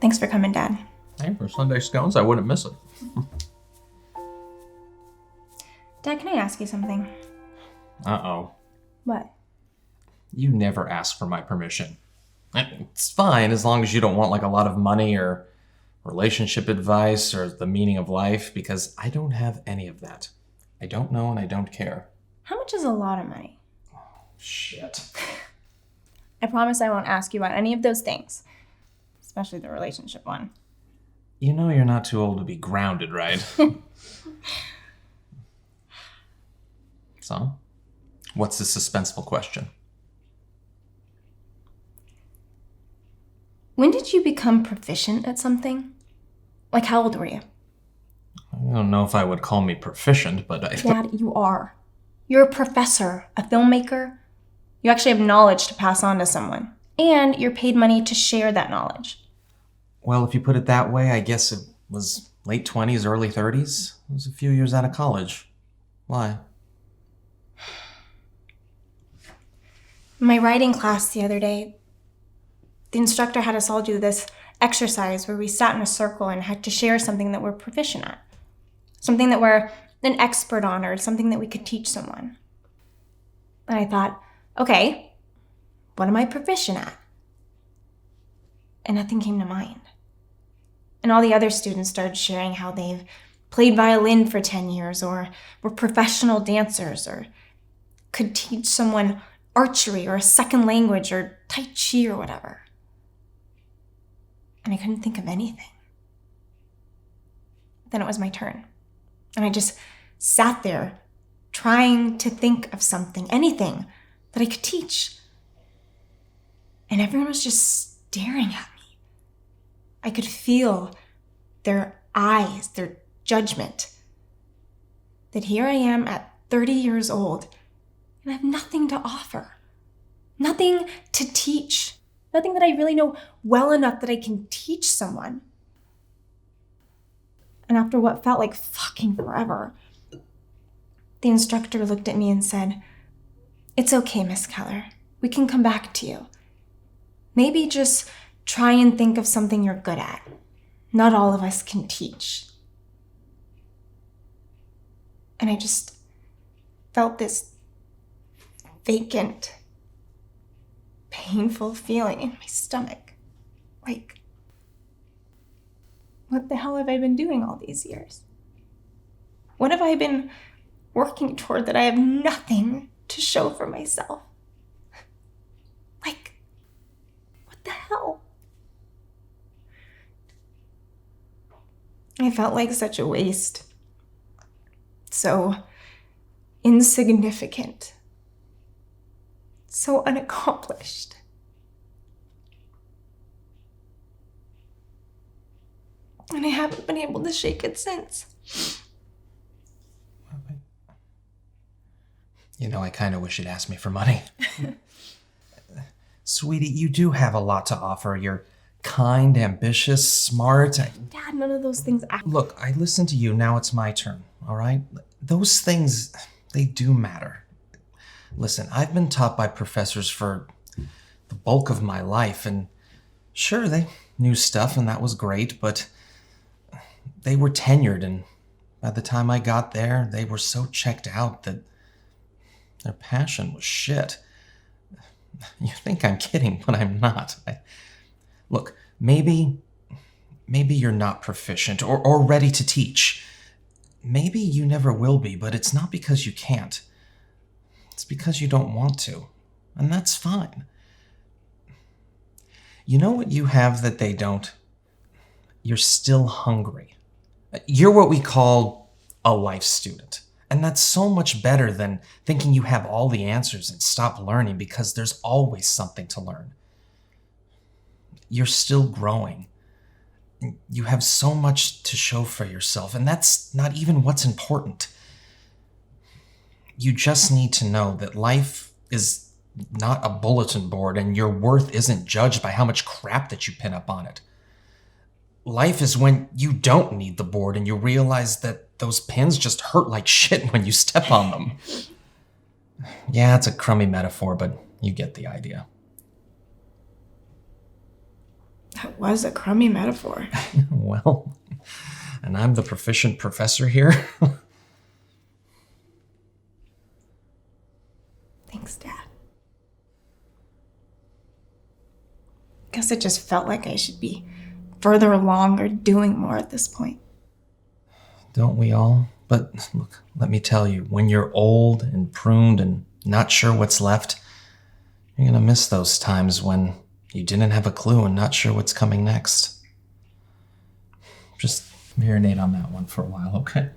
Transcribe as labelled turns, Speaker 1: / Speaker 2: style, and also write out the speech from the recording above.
Speaker 1: Thanks for coming, Dad.
Speaker 2: Hey, for Sunday scones, I wouldn't miss it.
Speaker 1: Dad, can I ask you something?
Speaker 2: Uh-oh.
Speaker 1: What?
Speaker 2: You never ask for my permission. It's fine as long as you don't want like a lot of money or relationship advice or the meaning of life, because I don't have any of that. I don't know and I don't care.
Speaker 1: How much is a lot of money?
Speaker 2: Shit.
Speaker 1: I promise I won't ask you about any of those things. Especially the relationship one.
Speaker 2: You know you're not too old to be grounded, right? So, what's the suspenseful question?
Speaker 1: When did you become proficient at something? Like, how old were you?
Speaker 2: I don't know if I would call me proficient, but I...
Speaker 1: Dad, you are. You're a professor, a filmmaker. You actually have knowledge to pass on to someone. And you're paid money to share that knowledge.
Speaker 2: Well, if you put it that way, I guess it was late 20s, early 30s. It was a few years out of college. Why?
Speaker 1: In my writing class the other day, the instructor had us all do this exercise where we sat in a circle and had to share something that we're proficient at. Something that we're an expert on, or something that we could teach someone. And I thought, okay, what am I proficient at? And nothing came to mind. And all the other students started sharing how they've played violin for 10 years, or were professional dancers, or could teach someone archery or a second language or Tai Chi or whatever. And I couldn't think of anything. Then it was my turn. And I just sat there trying to think of something, anything that I could teach. And everyone was just staring at me. I could feel their eyes, their judgment. That here I am at 30 years old, and I have nothing to offer. Nothing to teach. Nothing that I really know well enough that I can teach someone. And after what felt like fucking forever, the instructor looked at me and said, "It's okay, Miss Keller. We can come back to you. Maybe just try and think of something you're good at. Not all of us can teach." And I just felt this vacant, painful feeling in my stomach. Like, what the hell have I been doing all these years? What have I been working toward that I have nothing to show for myself? Like, what the hell? I felt like such a waste. So insignificant. So unaccomplished. And I haven't been able to shake it since.
Speaker 2: You know, I kind of wish you'd asked me for money. Sweetie, you do have a lot to offer. You're kind, ambitious, smart.
Speaker 1: Dad, none of those things
Speaker 2: Look, I listened to you. Now it's my turn, all right? Those things, they do matter. Listen, I've been taught by professors for the bulk of my life, and sure, they knew stuff, and that was great, but they were tenured, and by the time I got there, they were so checked out that their passion was shit. You think I'm kidding, but I'm not. Look, maybe you're not proficient or ready to teach. Maybe you never will be, but it's not because you can't. It's because you don't want to, and that's fine. You know what you have that they don't? You're still hungry. You're what we call a life student. And that's so much better than thinking you have all the answers and stop learning, because there's always something to learn. You're still growing. You have so much to show for yourself, and that's not even what's important. You just need to know that life is not a bulletin board, and your worth isn't judged by how much crap that you pin up on it. Life is when you don't need the board and you realize that those pins just hurt like shit when you step on them. Yeah, it's a crummy metaphor, but you get the idea.
Speaker 1: That was a crummy metaphor.
Speaker 2: Well, and I'm the proficient professor here.
Speaker 1: Thanks, Dad. Guess it just felt like I should be further along or doing more at this point.
Speaker 2: Don't we all? But look, let me tell you, when you're old and pruned and not sure what's left, you're gonna miss those times when you didn't have a clue and not sure what's coming next. Just marinate on that one for a while, okay?